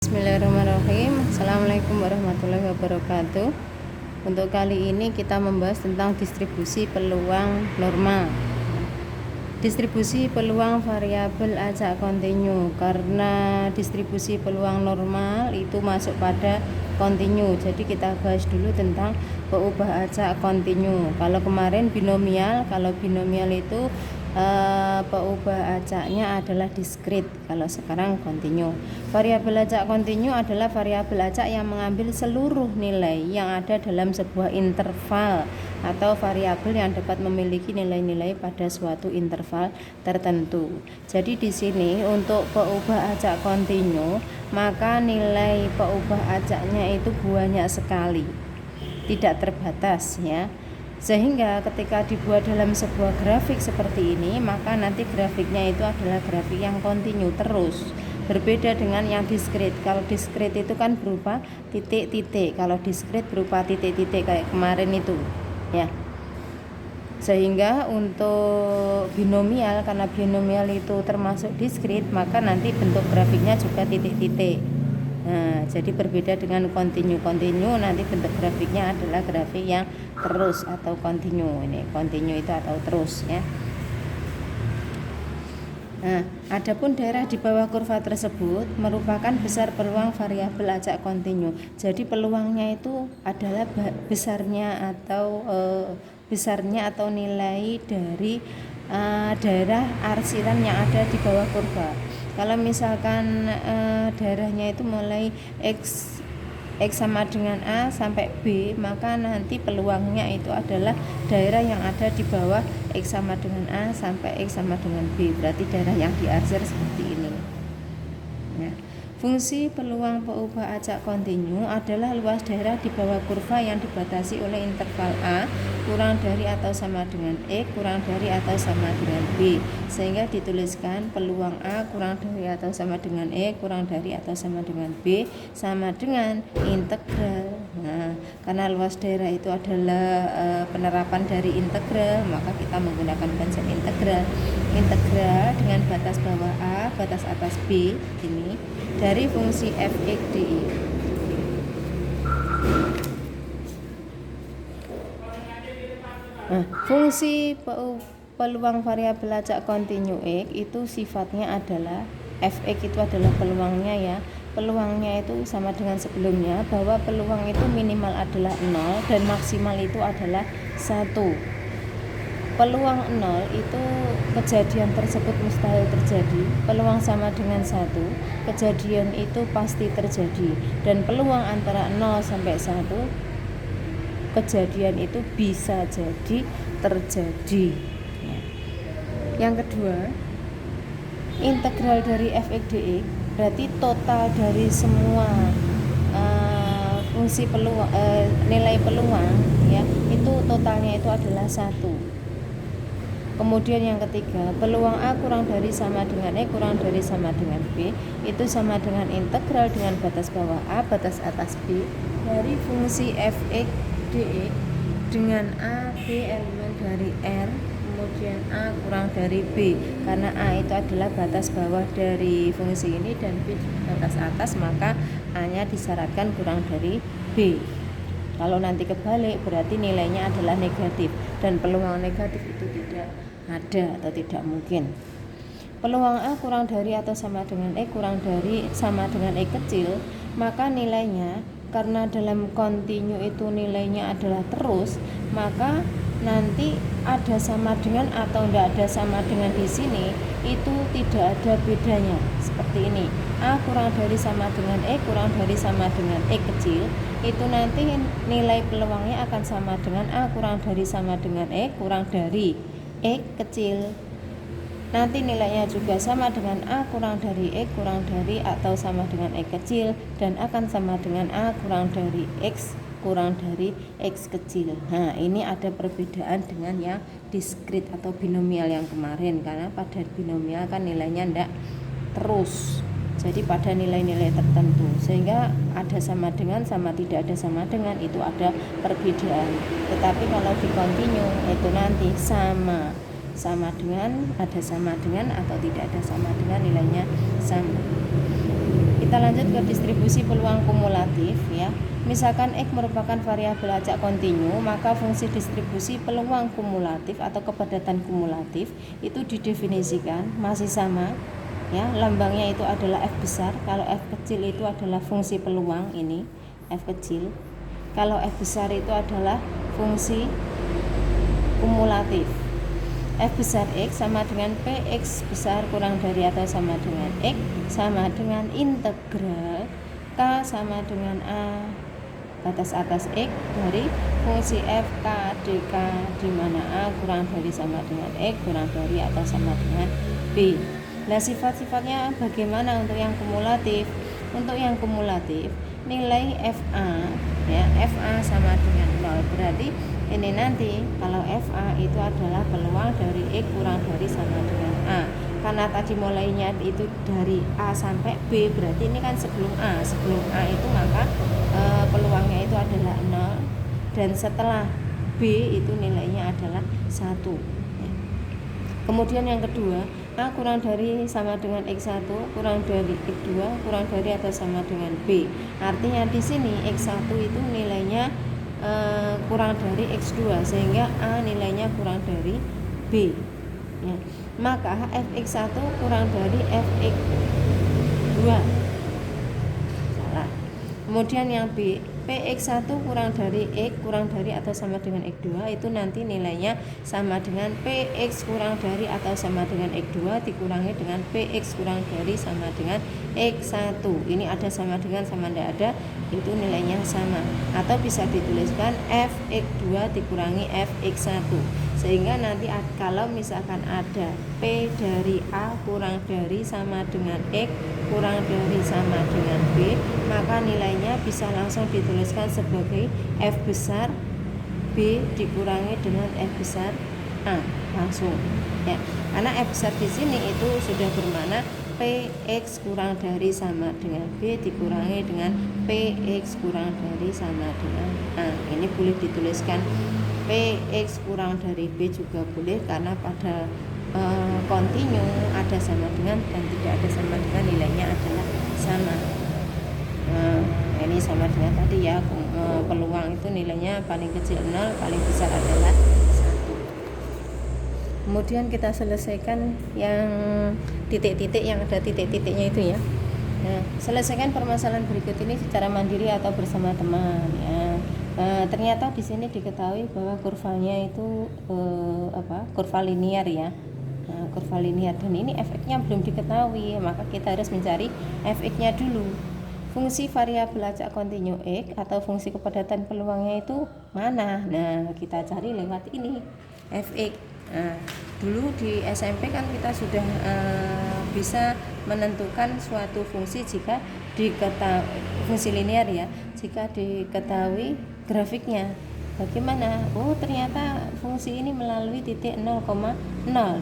Bismillahirrahmanirrahim. Assalamualaikum warahmatullahi wabarakatuh. Untuk kali ini kita membahas tentang distribusi peluang normal. Distribusi peluang variabel acak kontinu, karena distribusi peluang normal itu masuk pada kontinu. Jadi kita bahas dulu tentang peubah acak kontinu. Kalau kemarin binomial, kalau binomial itu peubah acaknya adalah diskrit, kalau sekarang kontinu. Variabel acak kontinu adalah variabel acak yang mengambil seluruh nilai yang ada dalam sebuah interval atau variabel yang dapat memiliki nilai-nilai pada suatu interval tertentu. Jadi di sini untuk peubah acak kontinu, maka nilai peubah acaknya itu banyak sekali, tidak terbatas ya. Sehingga ketika dibuat dalam sebuah grafik seperti ini, maka nanti grafiknya itu adalah grafik yang kontinu terus. Berbeda dengan yang diskrit. Kalau diskrit itu kan berupa titik-titik, kalau diskrit berupa titik-titik kayak kemarin itu ya. Sehingga untuk binomial, karena binomial itu termasuk diskrit, maka nanti bentuk grafiknya juga titik-titik. Nah, jadi berbeda dengan kontinu. Kontinu nanti bentuk grafiknya adalah grafik yang terus atau kontinu. Ini kontinu itu atau terus ya. Nah, adapun daerah di bawah kurva tersebut merupakan besar peluang variabel acak kontinu. Jadi peluangnya itu adalah besarnya atau nilai dari daerah arsiran yang ada di bawah kurva. Kalau misalkan daerahnya itu mulai X sama dengan A sampai B, maka nanti peluangnya itu adalah daerah yang ada di bawah X sama dengan A sampai X sama dengan B, berarti daerah yang diarsir seperti ini ya. Fungsi peluang peubah acak kontinu adalah luas daerah di bawah kurva yang dibatasi oleh interval A kurang dari atau sama dengan E kurang dari atau sama dengan B, sehingga dituliskan peluang A kurang dari atau sama dengan E kurang dari atau sama dengan B sama dengan integral. Nah, karena luas daerah itu adalah penerapan dari integral, maka kita menggunakan konsep integral. Integral dengan batas bawah A, batas atas B ini dari fungsi f(x) dx. Nah, fungsi peluang variabel acak kontinu X itu sifatnya adalah f(x) itu adalah peluangnya ya. Peluangnya itu sama dengan sebelumnya, bahwa peluang itu minimal adalah 0 dan maksimal itu adalah 1. Peluang 0 itu kejadian tersebut mustahil terjadi, peluang sama dengan 1 kejadian itu pasti terjadi, dan peluang antara 0 sampai 1 kejadian itu bisa jadi terjadi ya. Yang kedua, integral dari f(x) dx berarti total dari semua fungsi peluang, nilai peluang ya, itu totalnya itu adalah 1. Kemudian yang ketiga, peluang A kurang dari sama dengan E kurang dari sama dengan B itu sama dengan integral dengan batas bawah A, batas atas B dari fungsi f(x) dx dengan A, B elemen dari R, kemudian A kurang dari B, karena A itu adalah batas bawah dari fungsi ini dan B batas atas, maka A-nya disyaratkan kurang dari B. Kalau nanti kebalik berarti nilainya adalah negatif, dan peluang negatif itu tidak ada atau tidak mungkin. Peluang A kurang dari atau sama dengan E kurang dari sama dengan E kecil, maka nilainya, karena dalam kontinu itu nilainya adalah terus, maka nanti ada sama dengan atau tidak ada sama dengan di sini itu tidak ada bedanya. Seperti ini, A kurang dari sama dengan E kurang dari sama dengan E kecil, itu nanti nilai peluangnya akan sama dengan A kurang dari sama dengan E kurang dari E kecil. Nanti nilainya juga sama dengan A kurang dari E kurang dari atau sama dengan E kecil, dan akan sama dengan A kurang dari X kurang dari X kecil. Nah, ini ada perbedaan dengan yang diskrit atau binomial yang kemarin, karena pada binomial kan nilainya tidak terus, jadi pada nilai-nilai tertentu, sehingga ada sama dengan sama tidak ada sama dengan itu ada perbedaan. Tetapi kalau di kontinu itu nanti sama dengan, ada sama dengan atau tidak ada sama dengan, nilainya sama. Kita lanjut ke distribusi peluang kumulatif ya. Misalkan X merupakan variabel acak kontinu, maka fungsi distribusi peluang kumulatif atau kepadatan kumulatif itu didefinisikan masih sama ya. Lambangnya itu adalah F besar. Kalau F kecil itu adalah fungsi peluang, ini F kecil. Kalau F besar itu adalah fungsi kumulatif. F besar X sama dengan Px besar kurang dari atau sama dengan X sama dengan integral K sama dengan A batas atas X dari fungsi F K dK, di mana A kurang dari sama dengan X kurang dari atau sama dengan B. Nah, sifat-sifatnya bagaimana untuk yang kumulatif? Untuk yang kumulatif, nilai FA ya, FA sama dengan 0. Berarti ini nanti kalau FA itu adalah peluang dari X kurang dari sama dengan A. Karena tadi mulainya itu dari A sampai B, berarti ini kan sebelum A. Sebelum A itu maka peluangnya itu adalah 0, dan setelah B itu nilainya adalah 1 ya. Kemudian yang kedua, A kurang dari sama dengan X1 kurang dari X2 kurang dari atau sama dengan B. Artinya di sini X1 itu nilainya kurang dari X2, sehingga A nilainya kurang dari B ya. Maka Fx1 kurang dari Fx2, salah. Kemudian yang B, Px1 kurang dari X kurang dari atau sama dengan X2, itu nanti nilainya sama dengan Px kurang dari atau sama dengan X2 dikurangi dengan Px kurang dari sama dengan X1. Ini ada sama dengan sama tidak ada, itu nilainya sama. Atau bisa dituliskan Fx2 dikurangi Fx1, sehingga nanti kalau misalkan ada P dari A kurang dari sama dengan X kurang dari sama dengan B, maka nilainya bisa langsung dituliskan sebagai F besar B dikurangi dengan F besar A langsung ya. Karena F besar di sini itu sudah bermakna Px kurang dari sama dengan B dikurangi dengan Px kurang dari sama dengan A. Ini boleh dituliskan Px kurang dari B juga boleh, karena pada kontinu ada sama dengan dan tidak ada sama dengan, nilainya adalah sama. Ini sama dengan tadi ya, peluang itu nilainya paling kecil 0, paling besar adalah 1. Kemudian kita selesaikan yang titik-titik, yang ada titik-titiknya itu ya. Nah, selesaikan permasalahan berikut ini secara mandiri atau bersama teman ya. Ternyata di sini diketahui bahwa kurvanya itu kurva linear ya. Nah, kurva linear, dan ini efeknya belum diketahui, maka kita harus mencari efeknya dulu. Fungsi variabel acak kontinu X atau fungsi kepadatan peluangnya itu mana? Nah, kita cari lewat ini fx. Nah, dulu di SMP kan kita sudah bisa menentukan suatu fungsi jika diketahui, fungsi linear ya, jika diketahui grafiknya. Bagaimana? Oh, ternyata fungsi ini melalui titik 0,0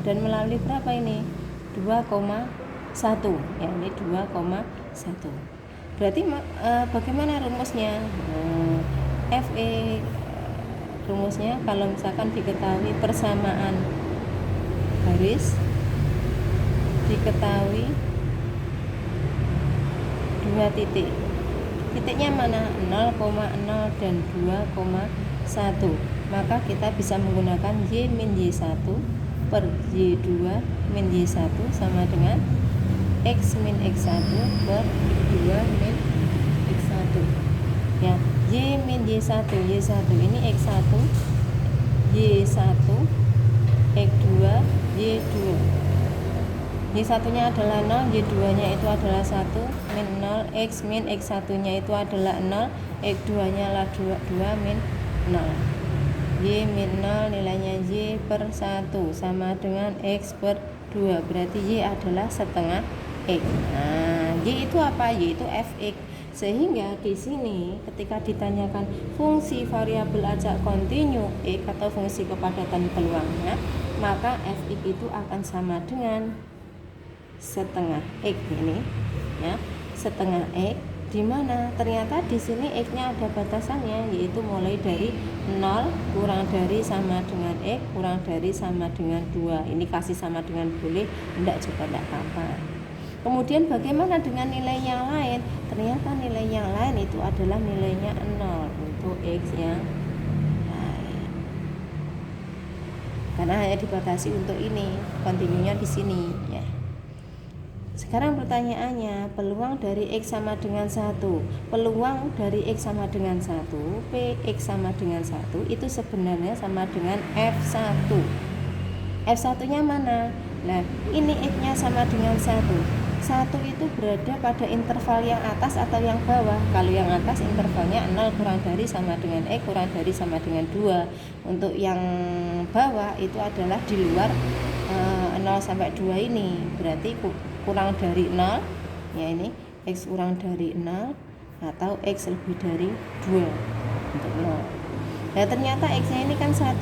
dan melalui berapa ini? 2,1 ya, ini 2,1. Berarti bagaimana rumusnya? Rumusnya kalau misalkan diketahui persamaan garis, diketahui dua titik, titiknya mana? 0,0 dan 2,1, maka kita bisa menggunakan Y min Y1 per Y2 min Y1 sama dengan X min X1 per Y2 min X1 ya. Y min Y1, Y1 ini X1, Y1, X2, Y2. Y1 nya adalah 0, Y2 nya itu adalah 1, min 0, X min X1 nya itu adalah 0, X2 nya adalah 2 min 0. Y min 0 nilainya Y per 1 sama dengan X per 2, berarti Y adalah setengah X. Nah, Y itu apa? Y itu Fx. Sehingga di sini ketika ditanyakan fungsi variabel acak kontinu X atau fungsi kepadatan peluangnya, maka Fx itu akan sama dengan setengah X ini ya, setengah X, di mana ternyata di sini X-nya ada batasannya, yaitu mulai dari 0 kurang dari sama dengan X kurang dari sama dengan 2. Ini kasih sama dengan boleh, enggak juga enggak apa-apa. Kemudian bagaimana dengan nilai yang lain? Ternyata nilai yang lain itu adalah nilainya 0 untuk X yang lain. Karena hanya dibatasi untuk ini, kontinunya di sini ya. Sekarang pertanyaannya, peluang dari X sama dengan 1. Peluang dari X sama dengan 1, Px sama dengan 1 itu sebenarnya sama dengan F1. F1 nya mana? Nah, ini X-nya sama dengan 1. 1 itu berada pada interval yang atas atau yang bawah. Kalau yang atas intervalnya 0 kurang dari sama dengan X kurang dari sama dengan 2. Untuk yang bawah itu adalah di luar 0 sampai 2 ini. Berarti kurang dari 0 ya, ini X kurang dari 0 atau X lebih dari 2 untuk 0. Nah, ternyata X-nya ini kan 1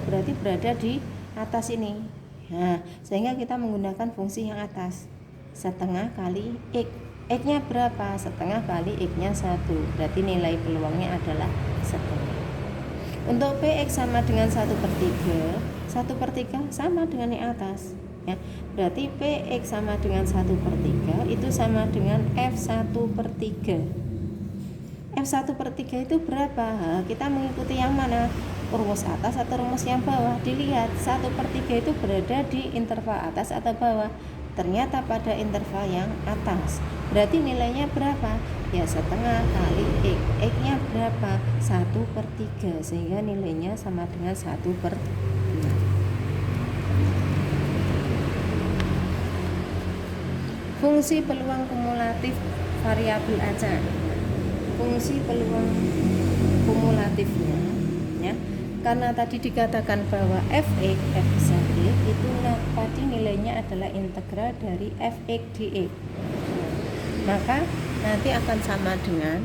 berarti berada di atas ini. Nah, sehingga kita menggunakan fungsi yang atas, setengah kali X. X-nya berapa? Setengah kali X-nya 1. Berarti nilai peluangnya adalah setengah. Untuk Px sama dengan 1/3, 1/3 sama dengan yang atas ya. Berarti Px sama dengan 1/3 itu sama dengan F1/3. F1/3 itu berapa? Kita mengikuti yang mana? Rumus atas atau rumus yang bawah? Dilihat 1/3 itu berada di interval atas atau bawah. Ternyata pada interval yang atas. Berarti nilainya berapa? Ya setengah kali X. X-nya berapa? 1/3, sehingga nilainya sama dengan 1/3. Fungsi peluang kumulatif variabel acak. Fungsi peluang kumulatifnya ya. Karena tadi dikatakan bahwa fx, f besar X itu tadi nilainya adalah integral dari fx dx. Maka nanti akan sama dengan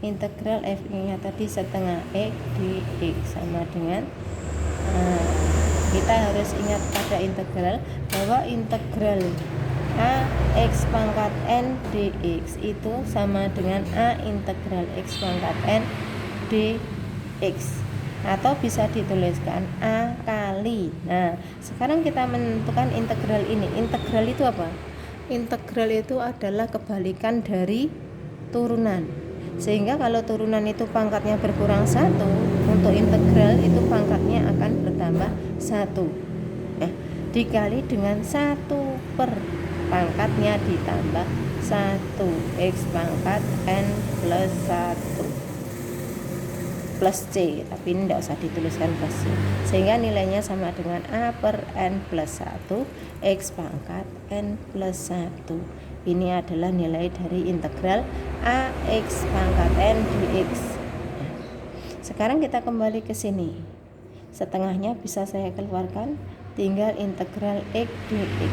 integral f-nya tadi setengah x dx sama dengan kita harus ingat pada integral bahwa integral a x pangkat n dx itu sama dengan a integral x pangkat n dx, atau bisa dituliskan a kali. Nah, sekarang kita menentukan integral ini. Integral itu apa? Integral itu adalah kebalikan dari turunan. Sehingga kalau turunan itu pangkatnya berkurang 1, untuk integral itu pangkatnya akan bertambah 1. Dikali dengan 1 per pangkatnya ditambah 1 x pangkat n plus 1 plus c, tapi ini tidak usah dituliskan plus c, sehingga nilainya sama dengan a per n plus 1 x pangkat n plus 1. Ini adalah nilai dari integral a x pangkat n dx. Sekarang kita kembali ke sini, setengahnya bisa saya keluarkan, tinggal integral x dx.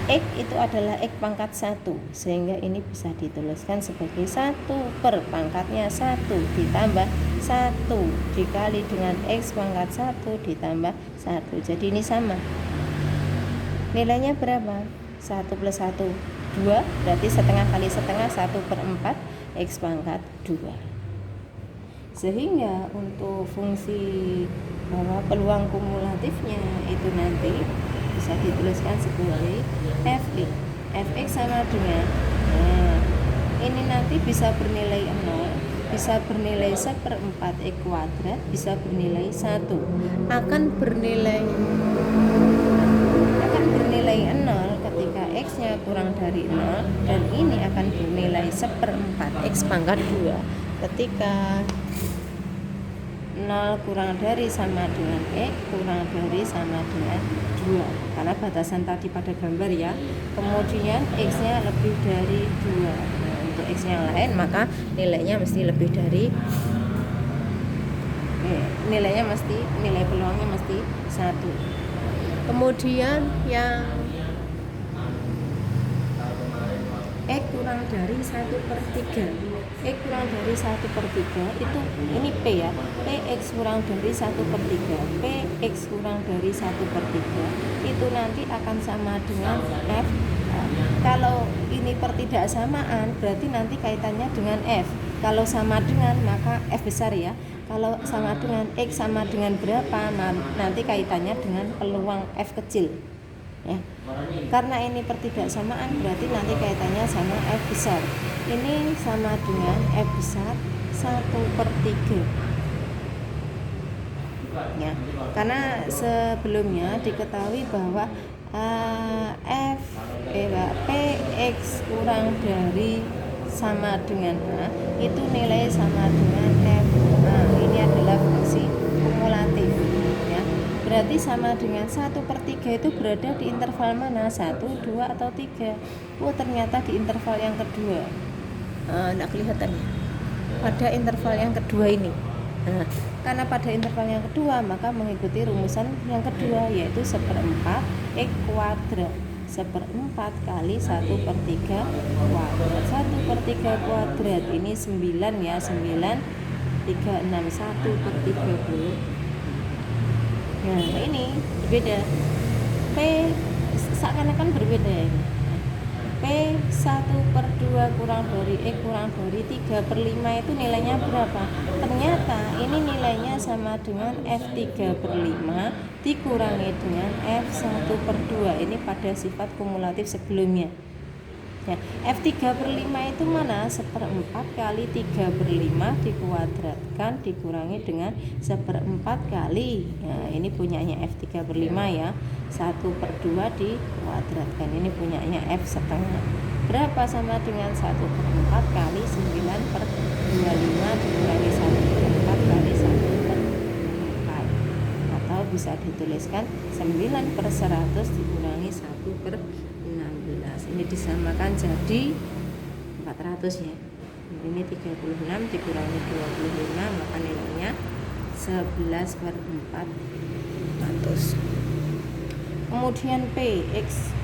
X itu adalah X pangkat 1, sehingga ini bisa dituliskan sebagai 1 per pangkatnya 1 ditambah 1 dikali dengan X pangkat 1 ditambah 1. Jadi ini sama. Nilainya berapa? 1 plus 1, 2. Berarti setengah kali setengah 1/4 X pangkat 2. Sehingga untuk fungsi bahwa peluang kumulatifnya itu nanti bisa dituliskan sebagai fx. Fx sama dengan ini nanti bisa bernilai 0, bisa bernilai 1/4 x kuadrat, bisa bernilai 1. Akan bernilai 0 ketika x-nya kurang dari 0, dan ini akan bernilai 1/4 x pangkat 2 ketika 0 kurang dari sama dengan X kurang dari sama dengan 2, karena batasan tadi pada gambar ya. Kemudian X nya lebih dari 2. Nah, untuk X yang lain maka nilainya mesti lebih dari nilai peluangnya mesti 1. Kemudian yang X kurang dari 1/3. X kurang dari 1/3 itu ini P ya. Px kurang dari 1/3. Px kurang dari 1/3 itu nanti akan sama dengan F. Kalau ini pertidaksamaan berarti nanti kaitannya dengan F. Kalau sama dengan maka F besar ya. Kalau sama dengan X sama dengan berapa, nanti kaitannya dengan peluang F kecil. ya. Karena ini pertidaksamaan berarti nanti kaitannya sama F besar. Ini sama dengan F besar 1/3 ya. Karena sebelumnya diketahui bahwa Px kurang dari sama dengan A itu nilai sama dengan F. Ini adalah fungsi kumulatif ya. Berarti sama dengan 1/3 itu berada di interval mana? 1, 2, atau 3? Ternyata di interval yang kedua. Tidak kelihatan ya. Pada interval yang kedua ini. Karena pada interval yang kedua maka mengikuti rumusan yang kedua, yaitu 1/4 X kuadrat. 1/4 kali 1/3 kuadrat. 1/3 kuadrat ini 9 ya. 9 3 6 1/30. Nah ini berbeda. P seakan-akan berbeda ini. P 1/2 kurang dari X kurang dari 3/5 itu nilainya berapa? Ternyata ini nilainya sama dengan F3/5 dikurangi dengan F1/2. Ini pada sifat kumulatif sebelumnya ya. F3/5 itu mana? 1/4 kali 3/5 dikuadratkan dikurangi dengan 1/4 kali ini punyanya F3/5 ya. 1/2 dikuadratkan, ini punyanya F setengah. Berapa? Sama dengan 1/4 kali 9/25 dikurangi 1/4 kali 1/4, atau bisa dituliskan 9/100 dikurangi 1/16. Ini disamakan jadi 400 ya. Ini 36 dikurangi 25 maka nilainya 11/400. Kemudian Px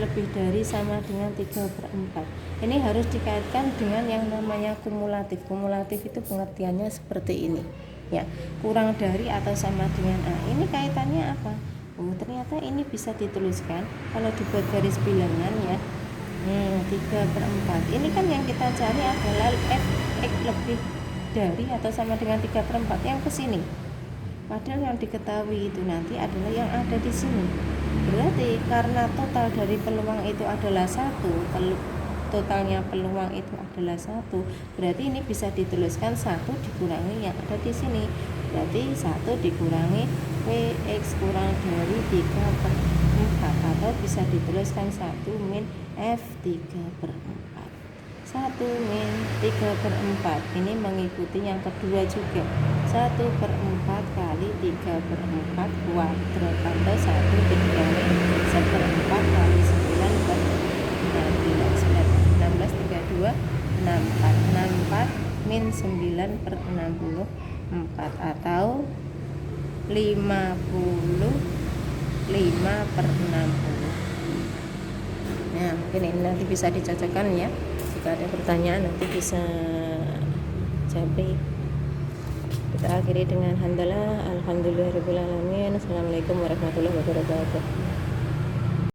lebih dari sama dengan 3/4. Ini harus dikaitkan dengan yang namanya kumulatif. Kumulatif itu pengertiannya seperti ini ya. Kurang dari atau sama dengan A. Ini kaitannya apa? Ternyata ini bisa dituliskan kalau dibuat garis bilangan ya. 3/4. Ini kan yang kita cari adalah Fx lebih dari atau sama dengan 3/4 yang ke sini. Padahal yang diketahui itu nanti adalah yang ada di sini. Berarti karena total dari peluang itu adalah 1, totalnya peluang itu adalah 1, berarti ini bisa dituliskan 1 dikurangi yang ada di sini. Berarti 1 dikurangi Px kurang dari 3/4, atau bisa dituliskan 1 min F3/4. 1 min 3/4 ini mengikuti yang kedua juga. 1/4 kali 3/4 kuadrat, atau 1 dikurangi 1/4 kali 9/16 32 64 min 9/64, atau 55/60. Nah mungkin ini nanti bisa dicocokkan ya. Jika ada pertanyaan nanti bisa japri. Kita akhiri dengan hamdalah, alhamdulillahirabbil alamin. Assalamualaikum warahmatullahi wabarakatuh.